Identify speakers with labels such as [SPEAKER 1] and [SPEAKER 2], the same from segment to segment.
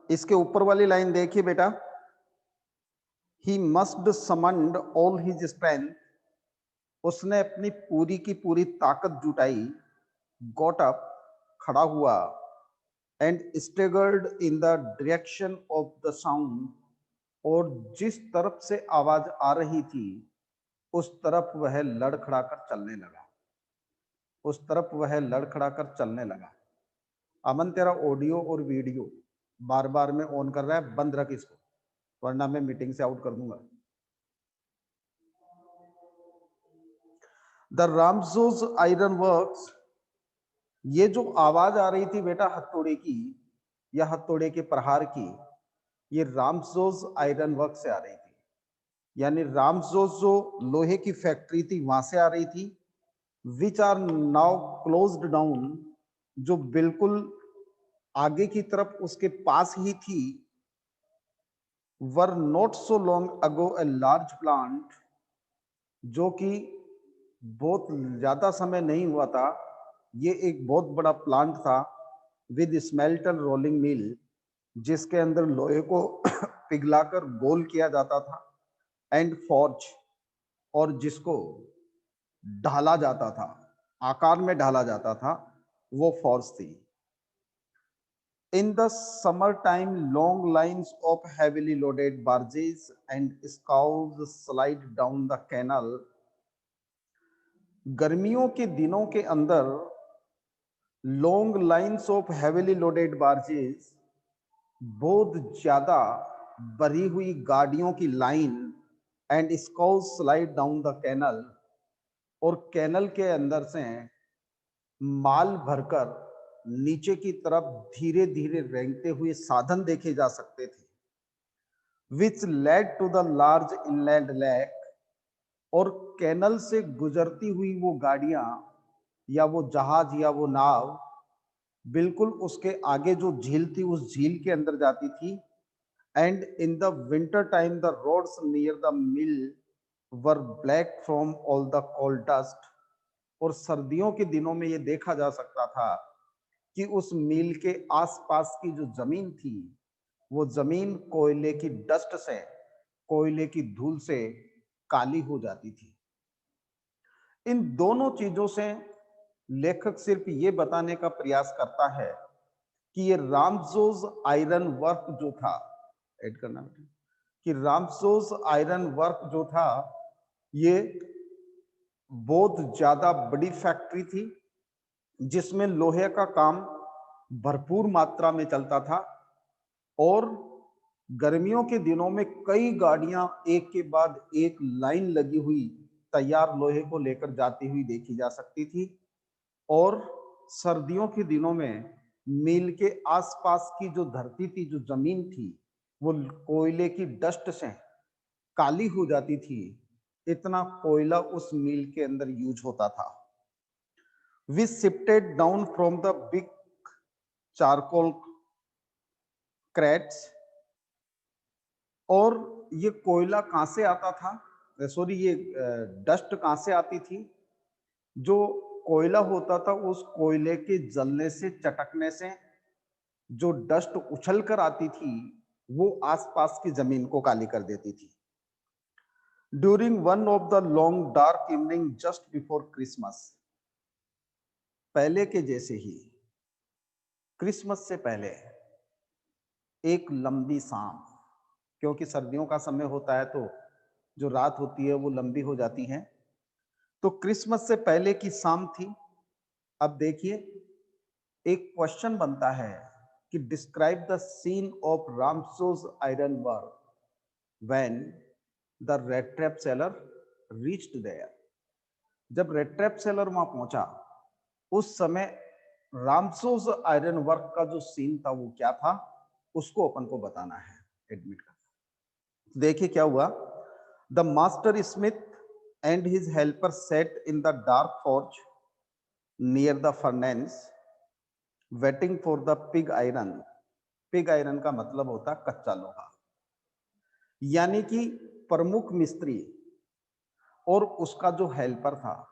[SPEAKER 1] इसके ऊपर वाली लाइन देखिए बेटा, he must summoned all his strength, उसने अपनी पूरी की पूरी ताकत जुटाई, गॉट अप, खड़ा हुआ, and staggered in the direction of the sound, और जिस तरफ से आवाज आ रही थी उस तरफ वह लड़खड़ाकर चलने लगा, उस तरफ वह लड़खड़ाकर चलने लगा। अमन तेरा ऑडियो और वीडियो बार बार में ऑन कर रहा है, बंद रख इसको वरना मैं मीटिंग से आउट कर दूंगा। द रामजोस आयरन वर्क्स, ये जो आवाज आ रही थी बेटा हथौड़े की या हथौड़े के प्रहार की, ये रामजोस आयरन वर्क से आ रही थी, यानी रामजोस जो लोहे की फैक्ट्री थी वहां से आ रही थी, which are now closed down, जो बिल्कुल आगे की तरफ उसके पास ही थी, were not so long ago a large plant, जो कि बहुत ज्यादा समय नहीं हुआ था, ये एक बहुत बड़ा प्लांट था, विद स्मेल्टन रोलिंग मिल, जिसके अंदर लोहे को पिघलाकर गोल किया जाता था, एंड फॉर्ज, और जिसको ढाला जाता था, आकार में ढाला जाता था, वो फॉर्ज थी। In the summertime, long lines of heavily loaded barges and scows slide down the canal. गर्मियों के दिनों के अंदर long lines of heavily loaded barges, बहुत ज्यादा भरी हुई गाड़ियों की line, and scows slide down the canal, और कैनल के अंदर से माल भरकर नीचे की तरफ धीरे धीरे रेंगते हुए साधन देखे जा सकते थे, which led to the large inland lake, और कैनल से गुजरती हुई वो गाड़ियां या वो जहाज या वो नाव बिल्कुल उसके आगे जो झील थी उस झील के अंदर जाती थी। And in the winter time the roads near the mill were black from all the coal dust, और सर्दियों के दिनों में ये देखा जा सकता था कि उस मिल के आसपास की जो जमीन थी वो जमीन कोयले की डस्ट से, कोयले की धूल से काली हो जाती थी। इन दोनों चीजों से लेखक सिर्फ ये बताने का प्रयास करता है कि ये रामजोस आयरन वर्क जो था, ऐड करना बेटा, कि रामजोस आयरन वर्क जो था ये बहुत ज्यादा बड़ी फैक्ट्री थी जिसमें लोहे का काम भरपूर मात्रा में चलता था, और गर्मियों के दिनों में कई गाड़ियां एक के बाद एक लाइन लगी हुई तैयार लोहे को लेकर जाती हुई देखी जा सकती थी, और सर्दियों के दिनों में मिल के आसपास की जो धरती थी, जो जमीन थी, वो कोयले की डस्ट से काली हो जाती थी, इतना कोयला उस मिल के अंदर यूज होता था। We shifted down from the big charcoal crates, और ये कोयला कहां से आता था, सॉरी ये डस्ट कहां से आती थी, जो कोयला होता था उस कोयले के जलने से, चटकने से जो डस्ट उछल कर आती थी वो आसपास की जमीन को काली कर देती थी। During one of the long dark evening just before Christmas, पहले के जैसे ही क्रिसमस से पहले एक लंबी शाम, क्योंकि सर्दियों का समय होता है तो जो रात होती है वो लंबी हो जाती है, तो क्रिसमस से पहले की शाम थी। अब देखिए एक क्वेश्चन बनता है कि describe the scene of Ramsjo iron work when the rat trap seller reached there. जब रेड ट्रैप सेलर वहां पहुंचा उस समय रामसोस आयरन वर्क का जो सीन था वो क्या था, उसको अपन को बताना है, एडमिट का। देखिए क्या हुआ, the master Smith and his helper set in the dark forge near the furnace waiting for the pig iron. Pig iron का मतलब होता है कच्चा लोहा, यानी कि प्रमुख मिस्त्री और उसका जो हेल्पर था,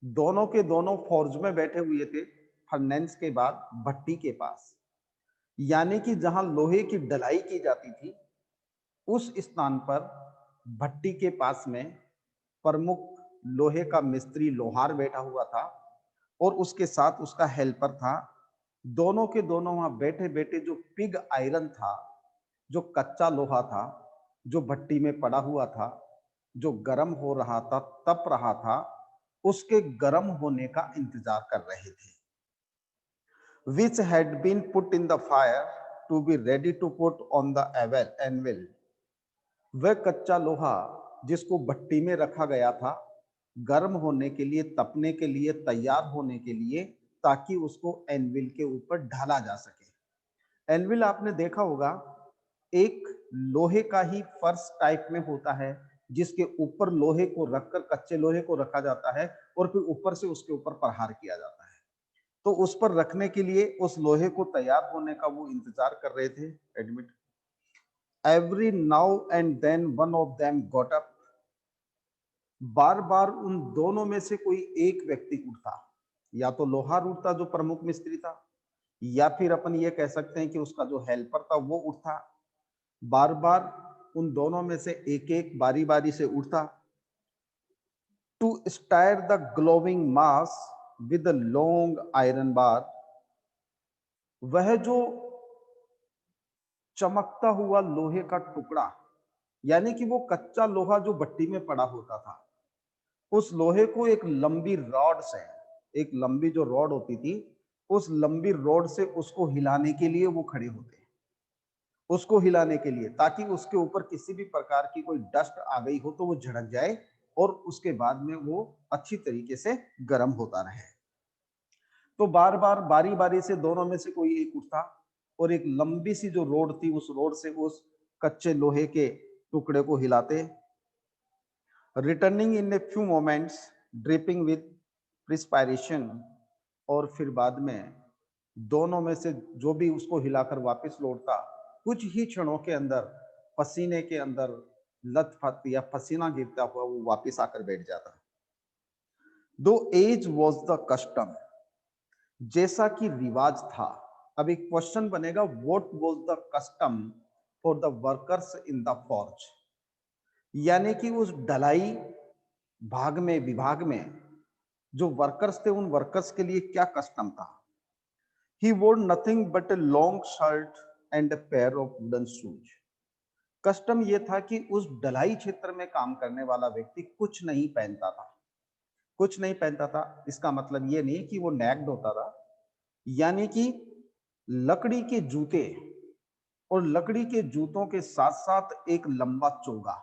[SPEAKER 1] दोनों के दोनों फौज में बैठे हुए थे फर्नेस के बाद भट्टी के पास। यानी कि जहां लोहे की ढलाई की जाती थी, उस स्थान पर भट्टी के पास में प्रमुख लोहे का मिस्त्री लोहार बैठा हुआ था और उसके साथ उसका हेल्पर था। दोनों के दोनों वहां बैठे बैठे जो पिग आयरन था, जो कच्चा लोहा था, जो भट्टी में पड़ा हुआ था, जो गर्म हो रहा था, तप रहा था, उसके गर्म होने का इंतजार कर रहे थे। which had been put in the fire to be ready to put on the anvil। वह कच्चा लोहा जिसको भट्टी में रखा गया था, गर्म होने के लिए, तपने के लिए, तैयार होने के लिए, ताकि उसको एनविल के ऊपर ढाला जा सके। एनविल आपने देखा होगा, एक लोहे का ही फर्श टाइप में होता है, जिसके ऊपर लोहे को रखकर, कच्चे लोहे को रखा जाता है और फिर ऊपर से उसके ऊपर प्रहार किया जाता है। तो उस पर रखने के लिए, उस लोहे को तैयार होने का वो इंतजार कर रहे थे। Admit every now and then one of them got up. बार बार उन दोनों में से कोई एक व्यक्ति उठता, या तो लोहार उठता जो प्रमुख मिस्त्री था, या फिर अपन ये कह सकते हैं कि उसका जो हेल्पर था वो उठता। बार बार उन दोनों में से एक एक बारी बारी से उठता, to stir the glowing mass with the long iron bar. वह जो चमकता हुआ लोहे का टुकड़ा, यानी कि वो कच्चा लोहा जो भट्टी में पड़ा होता था, उस लोहे को एक लंबी रॉड से, एक लंबी जो रॉड होती थी, उस लंबी रॉड से उसको हिलाने के लिए वो खड़े होते, उसको हिलाने के लिए, ताकि उसके ऊपर किसी भी प्रकार की कोई डस्ट आ गई हो तो वो झड़क जाए और उसके बाद में वो अच्छी तरीके से गर्म होता रहे। तो बार बार बारी बारी से दोनों में से कोई एक उठता और एक लंबी सी जो रोड थी, उस रोड से उस कच्चे लोहे के टुकड़े को हिलाते, returning in a few moments dripping with perspiration. और फिर बाद में दोनों में से जो भी उसको हिलाकर वापस लौटता, कुछ ही क्षणों के अंदर पसीने के अंदर लथपथ या पसीना गिरता हुआ वो वापस आकर बैठ जाता। दो एज वॉज द कस्टम, जैसा कि रिवाज था। अब एक क्वेश्चन बनेगा, what was the custom for the workers in the forge. यानी कि उस ढलाई भाग में, विभाग में जो वर्कर्स थे, उन वर्कर्स के लिए क्या कस्टम था। ही वोर nothing but a long shirt and a pair of wooden shoes. Custom ये था कि उस ढलाई क्षेत्र में काम करने वाला व्यक्ति कुछ नहीं पहनता था। कुछ नहीं पहनता था, इसका मतलब ये नहीं कि वो नैक्ड होता था, यानी कि लकड़ी के जूते, और लकड़ी के जूतों के साथ साथ एक लंबा चोगा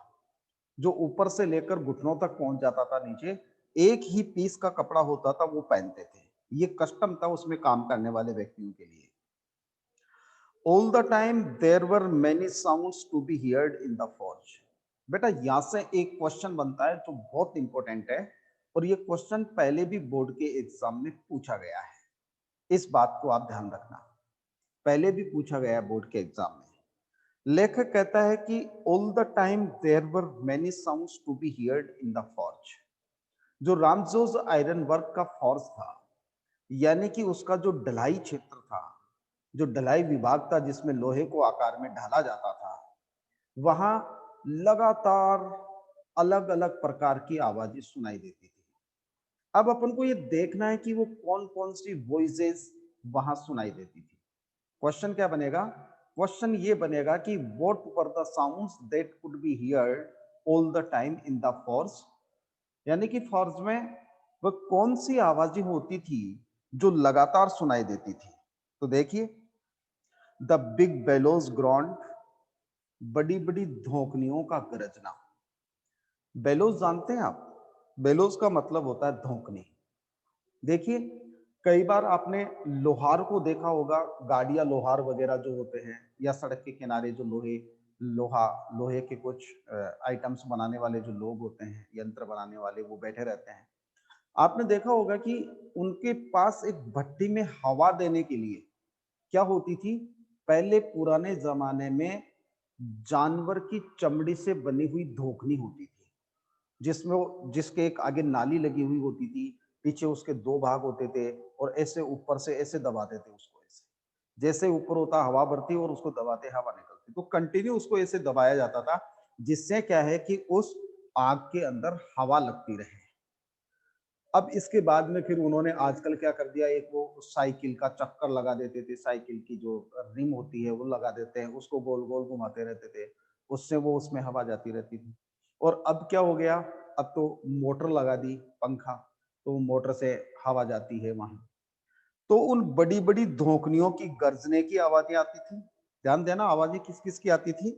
[SPEAKER 1] जो ऊपर से लेकर घुटनों तक पहुंच जाता था नीचे, एक ही पीस का कपड़ा होता था, वो पहनते थे। ये कस्टम था उसमें काम करने वाले व्यक्तियों के लिए। All the time there were many sounds to be heard in the forge. बेटा यहां से एक क्वेश्चन बनता है जो बहुत इंपॉर्टेंट है, और ये क्वेश्चन पहले भी बोर्ड के एग्जाम में पूछा गया है। इस बात को आप ध्यान रखना, पहले भी पूछा गया है बोर्ड के एग्जाम में। लेखक कहता है कि all the time there were many sounds to be heard in the forge. जो रामजोस आयरन वर्क का फॉर्ज था, यानी कि उसका जो ढलाई क्षेत्र था, जो ढलाई विभाग था जिसमें लोहे को आकार में ढाला जाता था, वहां लगातार अलग अलग प्रकार की आवाजें सुनाई देती थी। अब अपन को ये देखना है कि वो कौन कौन सी वॉइसेस वहां सुनाई देती थी। क्वेश्चन क्या बनेगा? क्वेश्चन ये बनेगा कि what were the sounds that could be heard all the time in the forge. यानी कि फॉर्ज में वह कौन सी आवाजें होती थी जो लगातार सुनाई देती थी। तो देखिए, द बिग बेलोज ग्रॉन्ड, बड़ी बड़ी धोकनियों का गरजना। बेलोज जानते हैं आप? बेलोज का मतलब होता है धोकनी। देखिए, कई बार आपने लोहार को देखा होगा, गाड़ियां लोहार वगैरह जो होते हैं, या सड़क के किनारे जो लोहे के कुछ आइटम्स बनाने वाले जो लोग होते हैं, यंत्र बनाने वाले, वो बैठे रहते हैं। आपने देखा होगा कि उनके पास एक भट्टी में हवा देने के लिए क्या होती थी? पहले पुराने जमाने में जानवर की चमड़ी से बनी हुई धोखनी होती थी, जिसके एक आगे नाली लगी हुई होती थी, पीछे उसके दो भाग होते थे, और ऐसे ऊपर से ऐसे दबाते थे उसको, ऐसे जैसे ऊपर होता हवा भरती और उसको दबाते हवा निकलती, तो कंटिन्यू उसको ऐसे दबाया जाता था, जिससे क्या है कि उस आग के अंदर हवा लगती रहे। अब इसके बाद में फिर उन्होंने आजकल क्या कर दिया, एक वो साइकिल का चक्कर लगा देते थे, साइकिल की जो रिम होती है वो लगा देते हैं, उसको गोल गोल घुमाते रहते थे, उससे वो उसमें हवा जाती रहती थी। और अब क्या हो गया, अब तो मोटर लगा दी, पंखा, तो मोटर से हवा जाती है वहां। तो उन बड़ी बड़ी धोकनियों की गर्जने की आवाजें आती थी। ध्यान देना, आवाजें किस किस की आती थी?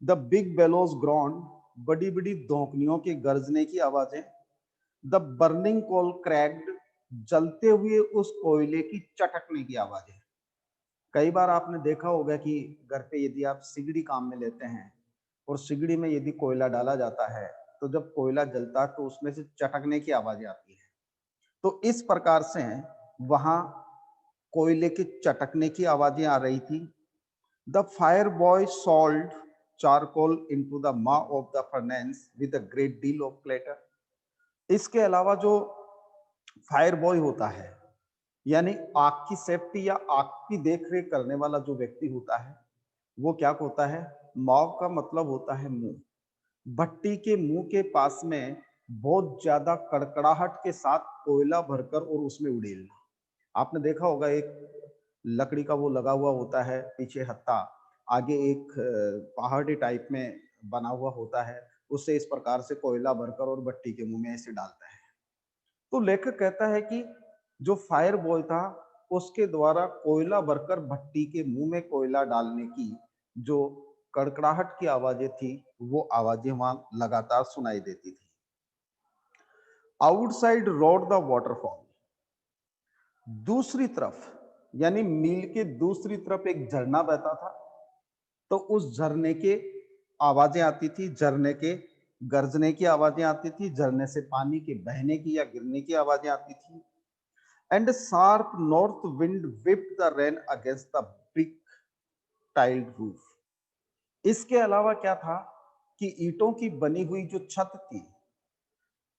[SPEAKER 1] द बिग बेलोज ग्राउंड, बड़ी बड़ी धोकनियों के गर्जने की आवाजें। द बर्निंग कोल क्रैक्ड, जलते हुए उस कोयले की चटकने की आवाजें। कई बार आपने देखा होगा कि घर पे यदि आप सिगड़ी काम में लेते हैं और सिगड़ी में यदि कोयला डाला जाता है, तो जब कोयला जलता है तो उसमें से चटकने की आवाजें आती है। तो इस प्रकार से वहां कोयले के चटकने की आवाजें आ रही थी। The fire boy salt charcoal into the mouth of the furnace with a great deal of clutter. इसके अलावा जो फायर बॉय होता है, यानी आग की सेफ्टी या आग की देखरेख करने वाला जो व्यक्ति होता है, वो क्या होता है? माव का मतलब होता है मुंह। भट्टी के मुंह के पास में बहुत ज्यादा कड़कड़ाहट के साथ कोयला भरकर और उसमें उड़ेलना। आपने देखा होगा, एक लकड़ी का वो लगा हुआ होता है, पीछे हत्था, आगे एक पहाड़ी टाइप में बना हुआ होता है, उससे इस प्रकार से कोयला भरकर और भट्टी के मुंह में ऐसे डालता है। तो लेखक कहता है कि जो फायर बॉय था, उसके द्वारा कोयला भरकर भट्टी के मुंह में कोयला डालने की जो कड़कड़ाहट की आवाजें थी, वो आवाजें वहां लगातार सुनाई देती थी। आउटसाइड रोड द वाटरफॉल, दूसरी तरफ यानी मील के दूसरी तरफ एक झरना बहता था, तो उस झरने के आवाजें आती थी, झरने के गरजने की आवाजें आती थी, झरने से पानी के बहने की या गिरने की आवाजें आती थी। And sharp north wind whipped the rain against the brick tiled roof. इसके अलावा क्या था कि ईंटों की बनी हुई जो छत थी,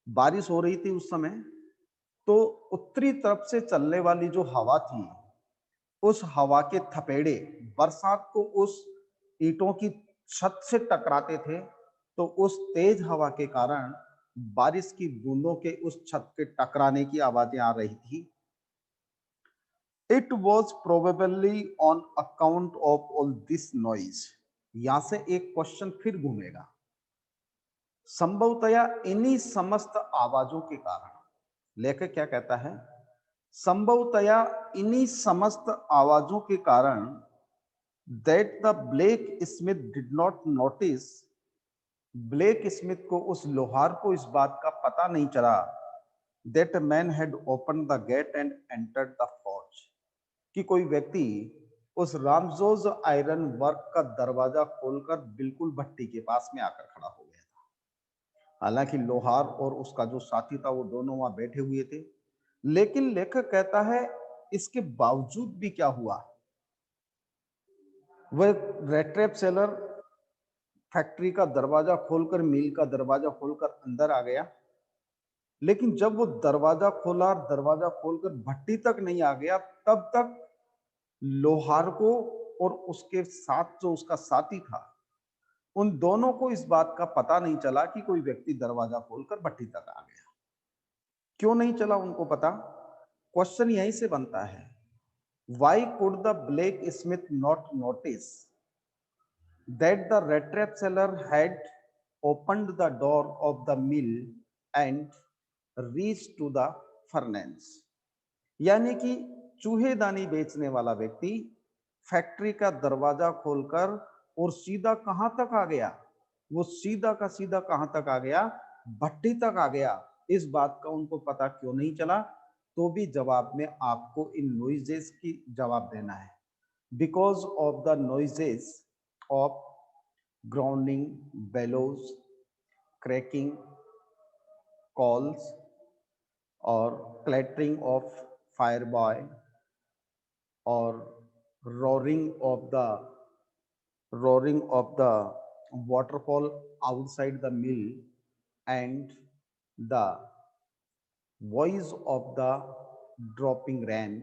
[SPEAKER 1] बारिश हो रही थी उस समय, तो उत्तरी तरफ से चलने वाली जो हवा थी, उस हवा के थपेड़े बरसात को उस ईंटों की छत से टकराते थे, तो उस तेज हवा के कारण बारिश की बूंदों के उस छत के टकराने की आवाजें आ रही थी। It was probably on account of all this noise. यहां से एक क्वेश्चन फिर घूमेगा, संभवतया इन्हीं समस्त आवाजों के कारण। लेखक क्या कहता है? संभवतया इन्हीं समस्त आवाजों के कारण that the blacksmith did not notice, blacksmith को, उस लोहार को इस बात का पता नहीं चला, that man had open the gate and entered the forge, कि कोई व्यक्ति उस रामजोज आयरन वर्क का दरवाजा खोलकर बिल्कुल भट्टी के पास में आकर खड़ा हो गया था। हालांकि लोहार और उसका जो साथी था वो दोनों वहां बैठे हुए थे, लेकिन लेखक कहता है इसके बावजूद भी क्या हुआ, वह रेट्रेप सेलर फैक्ट्री का दरवाजा खोलकर, मिल का दरवाजा खोलकर अंदर आ गया, लेकिन जब वो दरवाजा खोला, दरवाजा खोलकर भट्टी तक नहीं आ गया, तब तक लोहार को और उसके साथ जो उसका साथी था, उन दोनों को इस बात का पता नहीं चला कि कोई व्यक्ति दरवाजा खोलकर भट्टी तक आ गया। क्यों नहीं चला उनको पता? क्वेश्चन यहीं से बनता है, why could the blacksmith not notice that the rattrap seller had opened the door of the mill and reach to the furnace. यानी कि चूहेदानी बेचने वाला व्यक्ति फैक्ट्री का दरवाजा खोलकर और सीधा कहां तक आ गया? वो सीधा का सीधा कहां तक आ गया? भट्टी तक आ गया। इस बात का उनको पता क्यों नहीं चला? तो भी जवाब में आपको इन नॉइजेस की जवाब देना है। Because of the noises of grounding, bellows, cracking, calls और clattering of fire boy or roaring of the waterfall outside the mill and the voice of the dropping rain,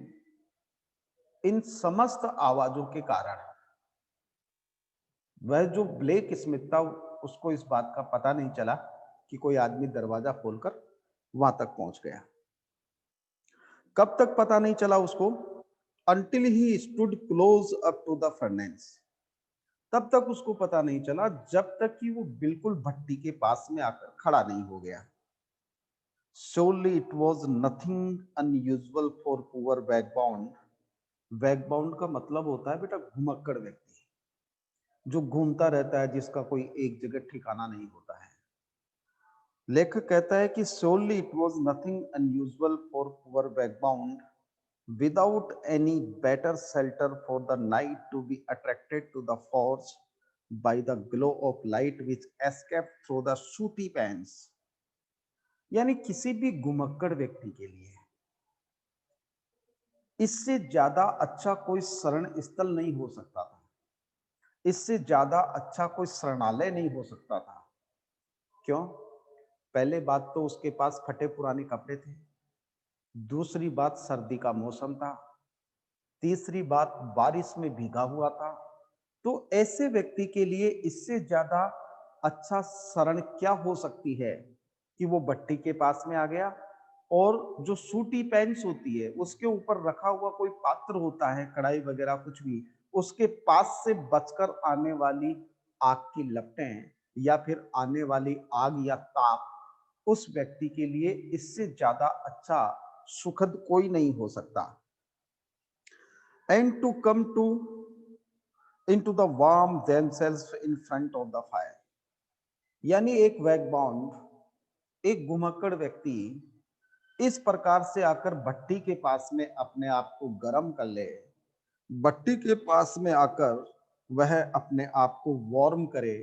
[SPEAKER 1] इन समस्त आवाजों के कारण वह जो ब्लेक स्मिथ था, उसको इस बात का पता नहीं चला कि कोई आदमी दरवाजा खोलकर वहां तक पहुंच गया। कब तक पता नहीं चला उसको? Until he stood close up to the furnace. तब तक उसको पता नहीं चला जब तक कि वो बिल्कुल भट्टी के पास में आकर खड़ा नहीं हो गया। Surely it was nothing unusual for poor vagabond। वैगबाउंड का मतलब होता है बेटा घुमक्कड़ व्यक्ति, जो घूमता रहता है, जिसका कोई एक जगह ठिकाना नहीं होता है। लेखक कहता है कि solely it was nothing unusual for poor vagabond without any better shelter for the night to be attracted to the forge by the glow of light which escaped through the sooty pants। यानी किसी भी घुमक्कड़ व्यक्ति के लिए इससे ज्यादा अच्छा कोई शरण स्थल नहीं हो सकता था, इससे ज्यादा अच्छा कोई शरणालय नहीं हो सकता था। क्यों? पहले बात तो उसके पास फटे पुराने कपड़े थे, दूसरी बात सर्दी का मौसम था, तीसरी बात बारिश में भीगा हुआ था। तो ऐसे व्यक्ति के लिए इससे ज्यादा अच्छा शरण क्या हो सकती है कि वो भट्टी के पास में आ गया और जो सूटी पैंट्स होती है उसके ऊपर रखा हुआ कोई पात्र होता है, कढ़ाई वगैरह कुछ भी, उसके पास से बचकर आने वाली आग की लपटें या फिर आने वाली आग या ताप, उस व्यक्ति के लिए इससे ज्यादा अच्छा सुखद कोई नहीं हो सकता। And to come to into the warm themselves in front of the fire। यानी एक वैगबाउंड, एक घुमक्कड़ व्यक्ति इस प्रकार से आकर भट्टी के पास में अपने आप को गर्म कर ले, भट्टी के पास में आकर वह अपने आप को वार्म करे,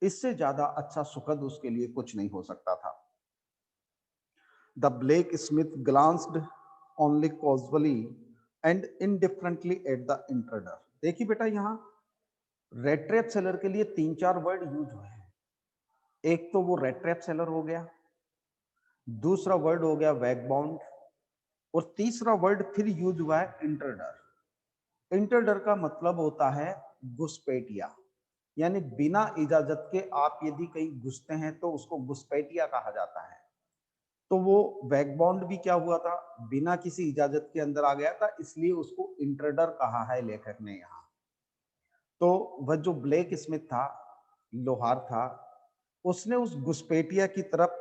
[SPEAKER 1] इससे ज्यादा अच्छा सुखद उसके लिए कुछ नहीं हो सकता था। The blacksmith glanced only casually and indifferently at the intruder. देखिए बेटा, यहाँ रेड ट्रैप सेलर के लिए 3-4 वर्ड यूज हुए हैं। एक तो वो रेड ट्रैप सेलर हो गया, दूसरा वर्ड हो गया वैगबाउंड, और तीसरा वर्ड फिर यूज हुआ है इंटरडर। इंटरडर का मतलब होता है घुसपैठिया, यानी बिना इजाजत के आप यदि कहीं घुसते हैं तो उसको घुसपैठिया कहा जाता है। तो वो वैगबाउंड भी क्या हुआ था, बिना किसी इजाजत के अंदर आ गया था, इसलिए उसको इंटरडर कहा है लेखक ने यहाँ। तो वह जो ब्लेक स्मिथ था, लोहार था, उसने उस घुसपैठिया की तरफ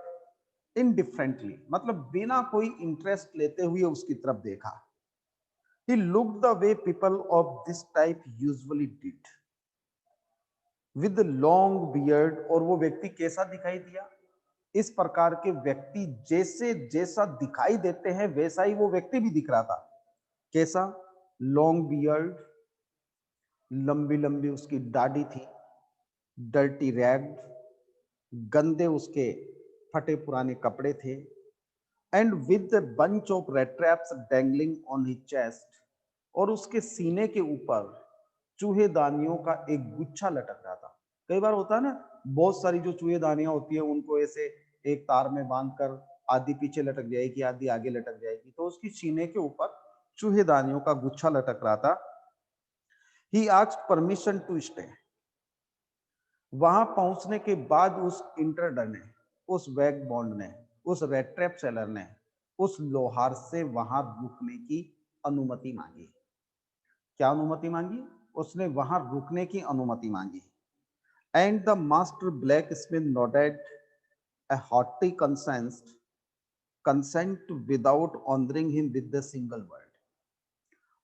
[SPEAKER 1] इनडिफरेंटली, मतलब बिना कोई इंटरेस्ट लेते हुए उसकी तरफ देखा। He looked the way people of this type usually did, with a long beard। और वो व्यक्ति कैसा दिखाई दिया? इस प्रकार के व्यक्ति जैसे जैसा दिखाई देते हैं वैसा ही वो व्यक्ति भी दिख रहा था। कैसा? लॉन्ग बियर्ड, लंबी लंबी उसकी दाढ़ी थी, डर्टी रैग्ड, गंदे उसके फटे पुराने कपड़े थे, and with bunch of red traps dangling on his chest. और उसके सीने के ऊपर चूहेदानियों का एक गुच्छा लटक रहा था। कई बार होता है ना, बहुत सारी जो चूहेदानियां होती है उनको ऐसे एक तार में बांधकर आधी पीछे लटक जाएगी, आधी आगे लटक जाएगी, तो उसकी सीने के ऊपर चूहेदानियों का गुच्छा लटक रहा था। He asked permission to stay. वहां पहुंचने के बाद उस इंटरडर ने, उस वैगबॉन्ड ने, उस रेड ट्रैप सेलर ने उस लोहार से वहां रुकने की अनुमति मांगी। क्या अनुमति मांगी? उसने वहां रुकने की अनुमति मांगी। And the master black Smith noted a haughty consent without honoring him with the single word।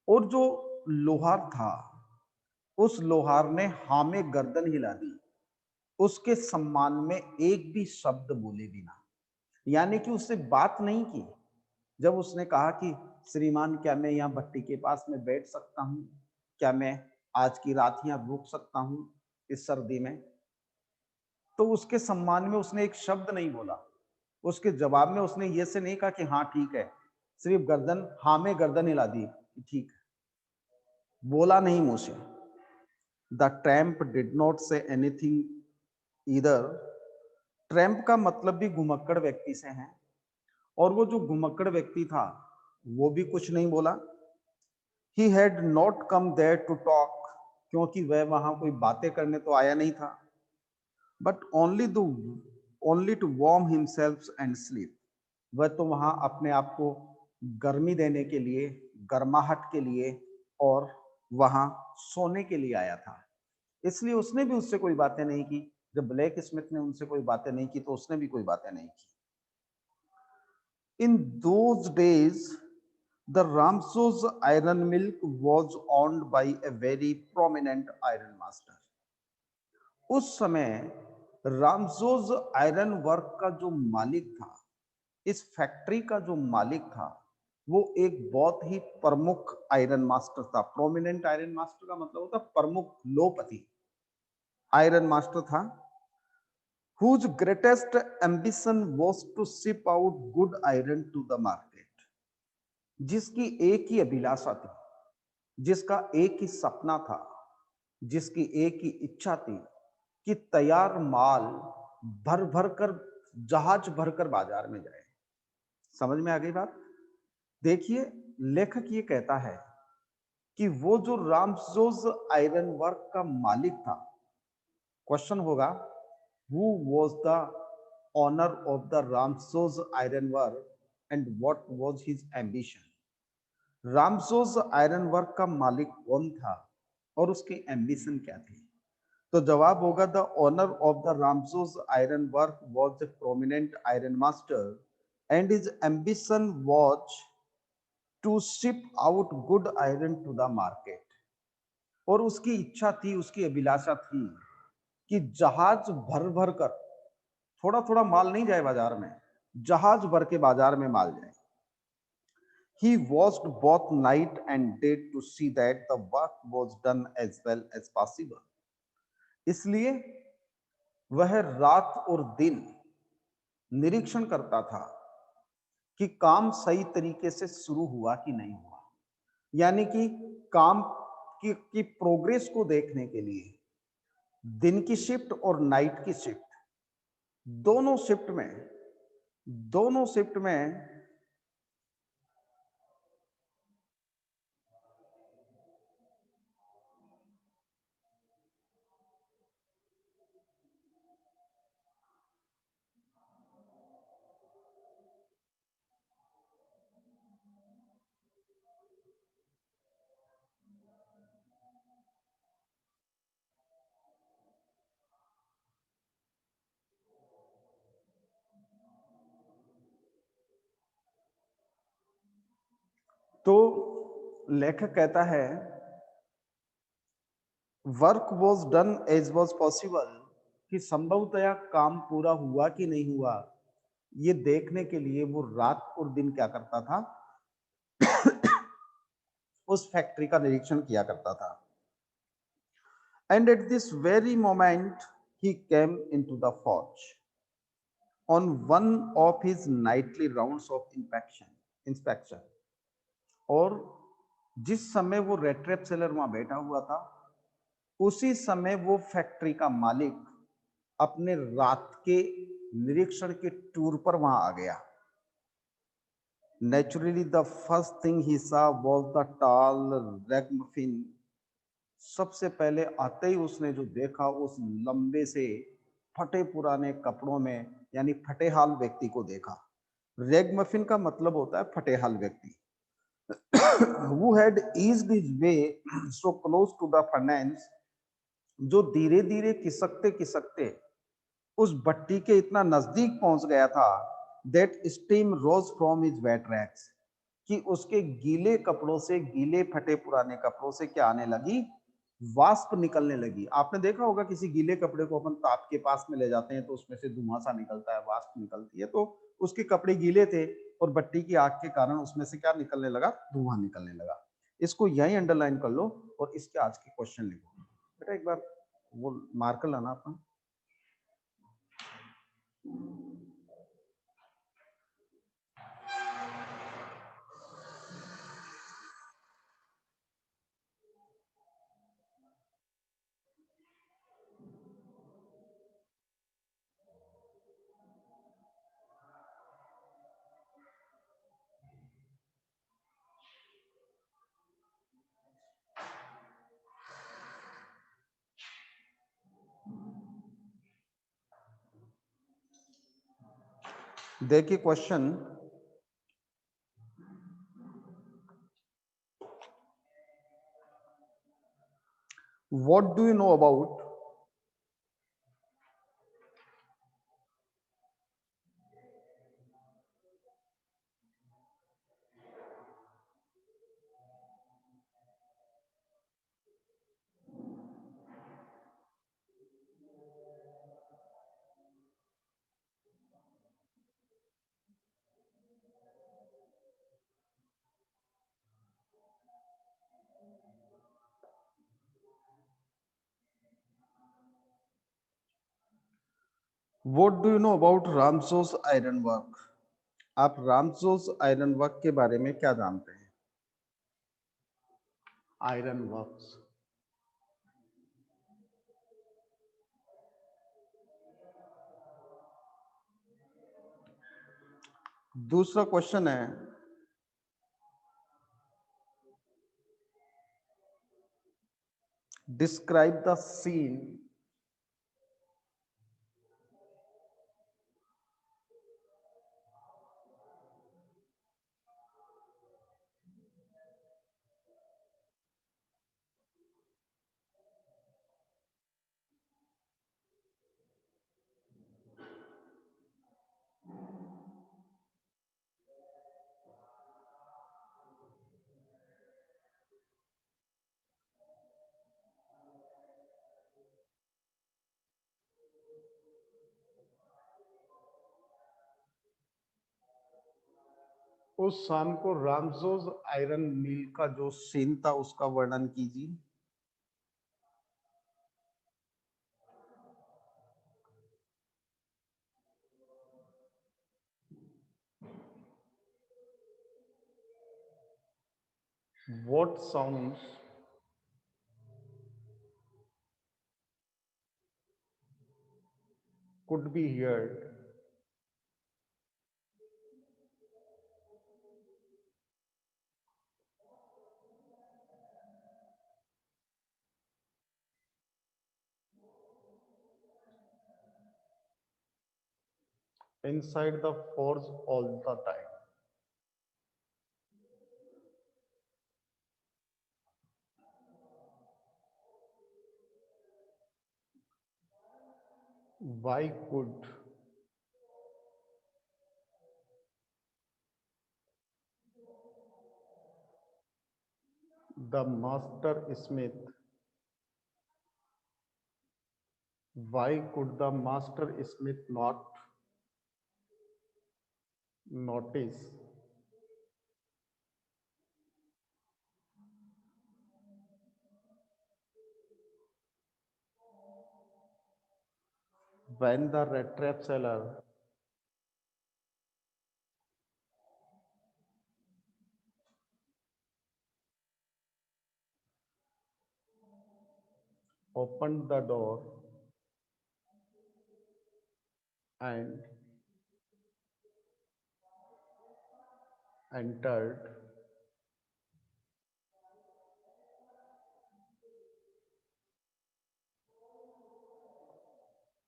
[SPEAKER 1] और जो लोहार था, उस लोहार ने हाँ में गर्दन हिला दी, उसके सम्मान में एक भी शब्द बोले बिना, यानी कि उससे बात नहीं की। जब उसने कहा कि श्रीमान क्या मैं यहाँ भट्टी के पास में बैठ सकता हूँ, क्या मैं आज की रात यहाँ रुक सकता हूँ इस सर्दी में, तो उसके सम्मान में उसने एक शब्द नहीं बोला। उसके जवाब में उसने ये से नहीं कहा कि हाँ ठीक है, सिर्फ गर्दन, हाँ में गर्दन हिला दी कि ठीक है, बोला नहीं मुंह से। The tramp did not say anything either. Tramp का मतलब भी घुमक्कड़ व्यक्ति से है, और वो जो घुमक्कड़ व्यक्ति था वो भी कुछ नहीं बोला। He had not come there to talk, क्योंकि वह वहां कोई बातें करने तो आया नहीं था, but only to warm himself and sleep. वह तो वहां अपने आप को गर्मी देने के लिए, गर्माहट के लिए और वहां सोने के लिए आया था। इसलिए उसने भी उससे कोई बातें नहीं की। जब ब्लैक स्मिथ ने उनसे कोई बातें नहीं की तो उसने भी कोई बातें नहीं की। In those days, the Ramsau's iron milk was owned by a very prominent iron master. उस समय रामसोज आयरन वर्क का जो मालिक था, इस फैक्ट्री का जो मालिक था, वो एक बहुत ही प्रमुख आयरन मास्टर था। प्रोमिनेंट आयरन मास्टर का मतलब होता प्रमुख, लोपति आयरन मास्टर था। whose greatest ambition was to ship out good iron to the market. जिसकी एक ही अभिलाषा थी, जिसका एक ही सपना था, जिसकी एक ही इच्छा थी कि तैयार माल भर भर कर, जहाज भरकर बाजार में जाए। समझ में आ गई बात? देखिए, लेखक ये कहता है कि वो जो रामसोज आयरन वर्क का मालिक था, क्वेश्चन होगा who was the owner of the Ramsau's iron work and what was his ambition? Ramsjo iron work का मालिक कौन था और उसकी एम्बिशन क्या थी? तो जवाब होगा the owner of the Ramsjo iron work was a prominent iron master and his ambition was to ship out good iron to the market. और उसकी इच्छा थी, उसकी अभिलाषा थी कि जहाज भर भर कर, थोड़ा थोड़ा माल नहीं जाए बाजार में, जहाज भर के बाजार में माल जाए। He watched both night and day to see that the work was done as well as possible. इसलिए वह रात और दिन निरीक्षण करता था कि काम सही तरीके से शुरू हुआ कि नहीं हुआ। यानी कि काम की प्रोग्रेस को देखने के लिए दिन की शिफ्ट और नाइट की शिफ्ट, दोनों शिफ्ट में तो लेखक कहता है work was done as was possible, कि संभवतया काम पूरा हुआ कि नहीं हुआ, ये देखने के लिए वो रात और दिन क्या करता था, उस फैक्ट्री का निरीक्षण किया करता था। And at this very moment he came into the forge on one of his Knightley rounds of inspection. और जिस समय वो रेड ट्रैप सेलर वहां बैठा हुआ था, उसी समय वो फैक्ट्री का मालिक अपने रात के निरीक्षण के टूर पर वहां आ गया। Naturally the first thing he सा वाज द टॉल रैगमफिन। सबसे पहले आते ही उसने जो देखा, उस लंबे से फटे पुराने कपड़ों में, यानी फटेहाल व्यक्ति को देखा। रैगमफिन का मतलब होता है फटेहाल व्यक्ति। who had eased his way so close to the furnace, जो धीरे धीरे खिसकते खिसकते उस भट्टी के इतना नजदीक पहुंच गया था, that steam rose from his wet rags, कि उसके गीले कपड़ों से, गीले फटे पुराने कपड़ों से क्या आने लगी, वाष्प निकलने लगी। आपने देखा होगा किसी गीले कपड़े को अपन ताप के पास में ले जाते हैं तो उसमें से धुआं सा निकलता है, वाष्प निकलती है। तो उसके कपड़े गीले थे और भट्टी की आग के कारण उसमें से क्या निकलने लगा, धुआं निकलने लगा। इसको यही अंडरलाइन कर लो और इसके आज के क्वेश्चन लिखो। बेटा एक बार वो मार्कर लाना अपना। देखिए question, what do you know about Ramsjo iron work? आप रामसोस आयरन वर्क के बारे में क्या जानते हैं? Iron works. दूसरा क्वेश्चन है, डिस्क्राइब द सीन उस शाम को रामसोस आयरन मिल का जो सीन था उसका वर्णन कीजिए। What sounds could be heard inside the forge all the time? Why could the master smith why could the master smith not notice when the red trap seller opened the door and entered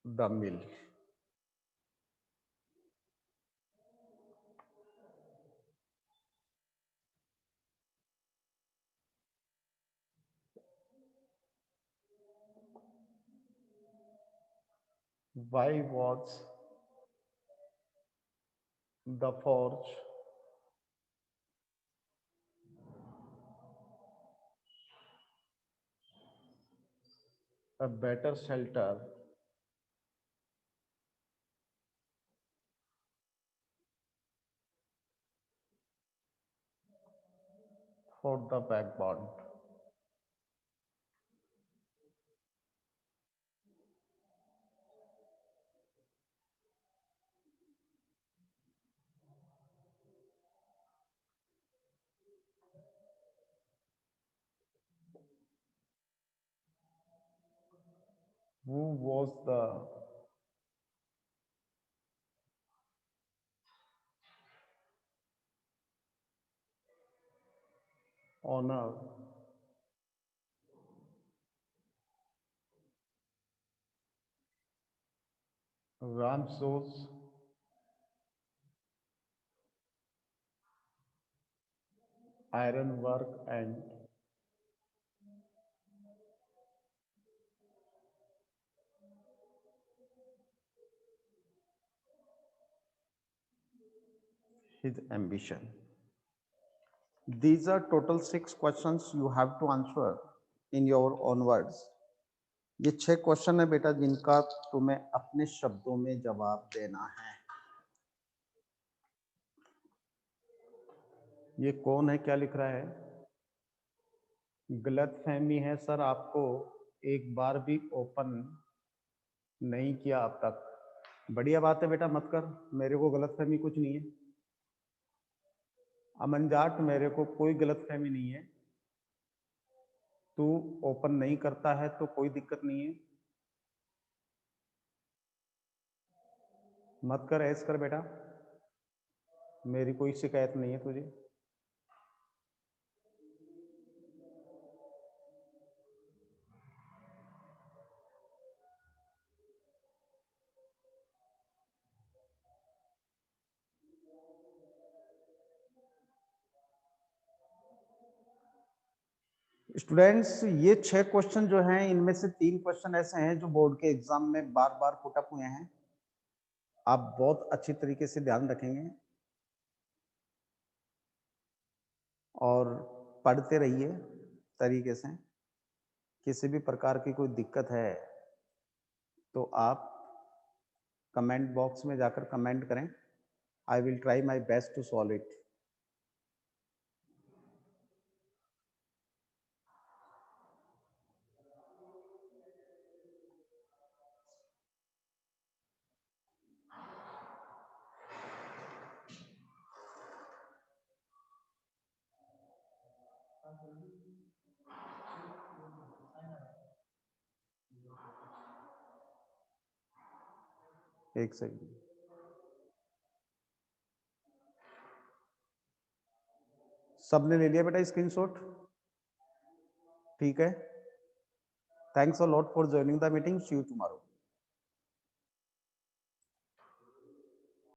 [SPEAKER 1] the mill? Why was the forge a better shelter for the backbone? Who was the owner Ramsos iron work and his ambition. These are total 6 questions you have to answer in your own words. ये 6 question है बेटा जिनका तुम्हें अपने शब्दों में जवाब देना है। ये कौन है, क्या लिख रहा है? गलत फहमी है सर, आपको एक बार भी ओपन नहीं किया अब तक। बढ़िया बात है बेटा, मत कर, मेरे को गलत फहमी कुछ नहीं है। अमन जाट, मेरे को कोई गलत फहमी नहीं है। तू ओपन नहीं करता है तो कोई दिक्कत नहीं है, मत कर, ऐस कर बेटा, मेरी कोई शिकायत नहीं है तुझे। स्टूडेंट्स, ये 6 क्वेश्चन जो हैं इनमें से 3 क्वेश्चन ऐसे हैं जो बोर्ड के एग्जाम में बार बार पुटअप हुए हैं। आप बहुत अच्छी तरीके से ध्यान रखेंगे और पढ़ते रहिए तरीके से। किसी भी प्रकार की कोई दिक्कत है तो आप कमेंट बॉक्स में जाकर कमेंट करें। I will try my best to solve it. एक सेकंड, सबने ले लिया बेटा स्क्रीनशॉट? ठीक है, thanks a lot for joining the meeting, see you tomorrow.